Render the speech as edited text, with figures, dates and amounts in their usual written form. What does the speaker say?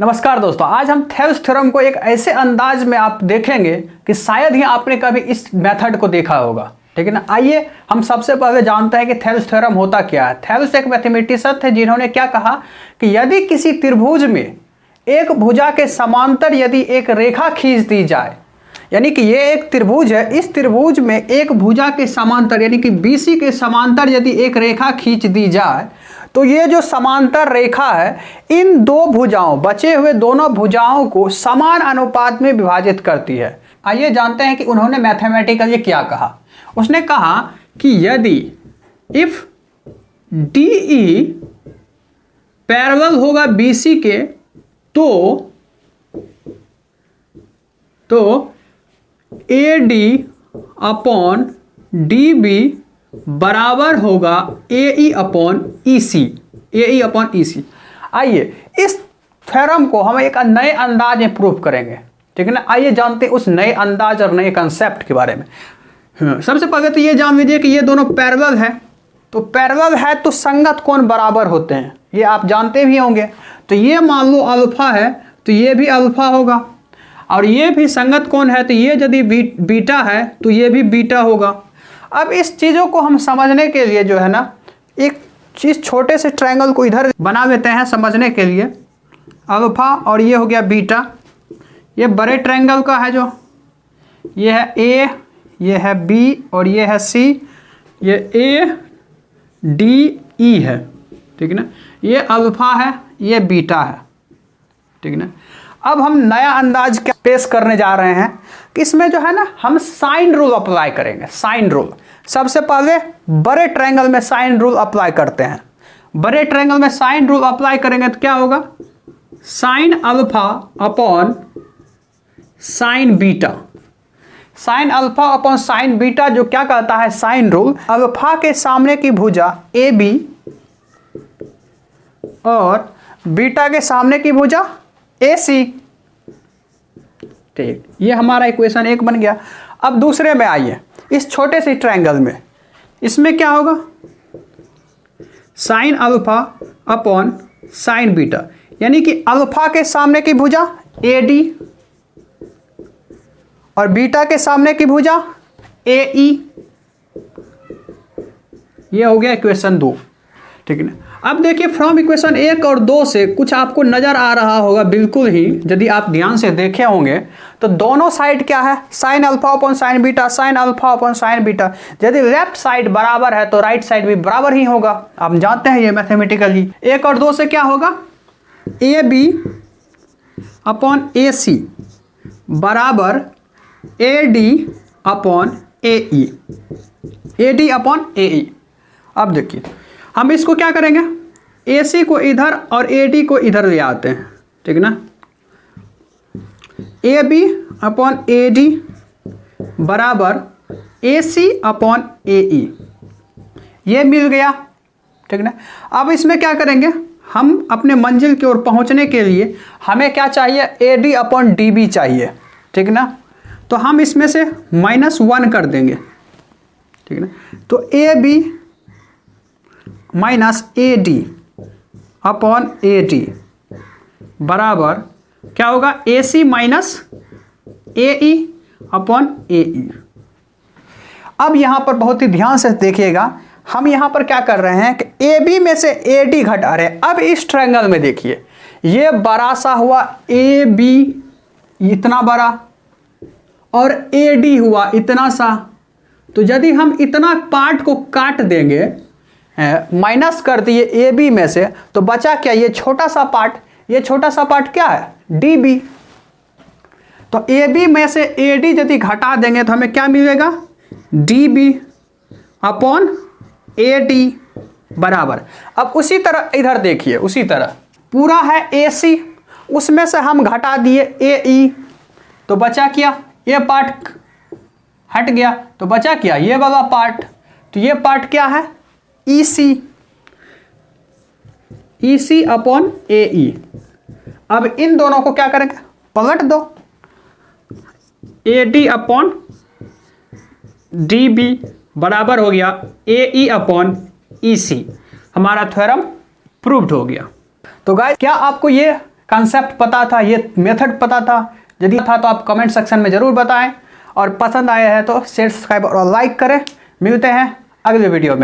नमस्कार दोस्तों, आज हम थेल्स थ्योरम को एक ऐसे अंदाज में आप देखेंगे कि शायद ही आपने कभी इस मेथड को देखा होगा। ठीक है ना। आइए हम सबसे पहले जानते हैं कि थेल्स थ्योरम होता क्या है। थेल्स एक मैथमेटिशियन थे जिन्होंने क्या कहा कि यदि किसी त्रिभुज में एक भुजा के समांतर यदि एक रेखा खींच दी जाए, यानी कि ये एक त्रिभुज है, इस त्रिभुज में एक भुजा के समांतर यानी कि BC के समांतर यदि एक रेखा खींच दी जाए तो ये जो समांतर रेखा है इन दो भुजाओं, बचे हुए दोनों भुजाओं को समान अनुपात में विभाजित करती है। आइए जानते हैं कि उन्होंने मैथमेटिकली क्या कहा। उसने कहा कि यदि इफ DE पैरेलल होगा BC के तो AD अपॉन DB बराबर होगा AE अपॉन EC। आइए इस थ्योरम को हम एक नए अंदाज में प्रूफ करेंगे। ठीक है ना। आइए जानते हैं उस नए अंदाज और नए कंसेप्ट के बारे में। सबसे पहले तो ये जान लीजिए कि ये दोनों पैरेलल है, तो पैरेलल है तो संगत कोण बराबर होते हैं, ये आप जानते भी होंगे। तो ये मान लो अल्फा है तो ये भी अल्फा होगा, और ये भी संगत कोण है तो ये यदि बीटा है तो ये भी बीटा होगा। अब इस चीज़ों को हम समझने के लिए जो है ना, एक चीज़ छोटे से ट्रायंगल को इधर बना लेते हैं समझने के लिए। अल्फा और ये हो गया बीटा, ये बड़े ट्रायंगल का है, जो ये है A, ये है B और ये है C, ये ADE है। ठीक है ना। ये अल्फा है, ये बीटा है। ठीक है ना। अब हम नया अंदाज क्या पेश करने जा रहे हैं कि इसमें जो है ना हम साइन रूल अप्लाई करेंगे। साइन रूल सबसे पहले बड़े ट्रायंगल में साइन रूल अप्लाई करते हैं। बड़े ट्रायंगल में साइन रूल अप्लाई करेंगे तो क्या होगा, sine alpha upon sine beta. Sine alpha upon sine beta जो क्या कहता है साइन रूल, अल्फा के सामने की भुजा AB और बीटा के सामने की भुजा AC। ठीक, ये हमारा इक्वेशन 1 बन गया। अब दूसरे में आइए, इस छोटे से ट्रायंगल में, इसमें क्या होगा, sine alpha upon sine beta, यानी कि अल्फा के सामने की भुजा AD और बीटा के सामने की भुजा AE। ये हो गया इक्वेशन 2। ठीक है ना। अब देखिए फ्रॉम इक्वेशन 1 और 2 से कुछ आपको नजर आ रहा होगा, बिल्कुल ही यदि आप ध्यान से देखे होंगे तो दोनों साइड क्या है, sine alpha upon sine beta, sine alpha upon sine beta. यदि लेफ्ट साइड बराबर है तो राइट साइड भी बराबर ही होगा, आप जानते हैं ये मैथमेटिकली। 1 और 2 से क्या होगा, AB अपॉन AC बराबर AD upon AE, AD upon AE। अब देखिए हम इसको क्या करेंगे, AC को इधर और AD को इधर ले आते हैं। ठीक है ना। AB अपॉन AD बराबर AC अपॉन AE, ये मिल गया। ठीक है ना। अब इसमें क्या करेंगे, हम अपने मंजिल की ओर पहुंचने के लिए हमें क्या चाहिए, AD अपॉन DB चाहिए। ठीक है ना। तो हम इसमें से -1 कर देंगे। ठीक है ना। तो AB minus AD upon AD बराबर क्या होगा, AC minus AE upon AE। अब यहां पर बहुत ही ध्यान से देखिएगा, हम यहां पर क्या कर रहे हैं कि AB में से AD घटा रहे हैं। अब इस ट्रायंगल में देखिए, ये बड़ा सा हुआ AB, इतना बड़ा, और AD हुआ इतना सा। तो यदि हम इतना पार्ट को काट देंगे, माइनस कर दिए AB में से, तो बचा क्या, ये छोटा सा पार्ट। ये छोटा सा पार्ट क्या है, DB। तो AB में से AD यदि घटा देंगे तो हमें क्या मिलेगा, DB अपॉन AD बराबर। अब उसी तरह इधर देखिए, उसी तरह पूरा है AC, उसमें से हम घटा दिए AE, तो बचा क्या, ये पार्ट हट गया, तो बचा क्या, ये वाला पार्ट। तो ये पार्ट क्या है, EC अपॉन AE। अब इन दोनों को क्या करेंगे, पलट दो, AD अपॉन DB बराबर हो गया AE अपॉन EC। हमारा थ्योरम प्रूव्ड हो गया। तो गाइस क्या आपको ये कंसेप्ट पता था, ये मेथड पता था? यदि था तो आप कमेंट सेक्शन में ज़रूर बताएं, और पसंद आया है तो शेयर, सब्सक्राइब और लाइक करें। मिलते हैं अगले वीडियो में।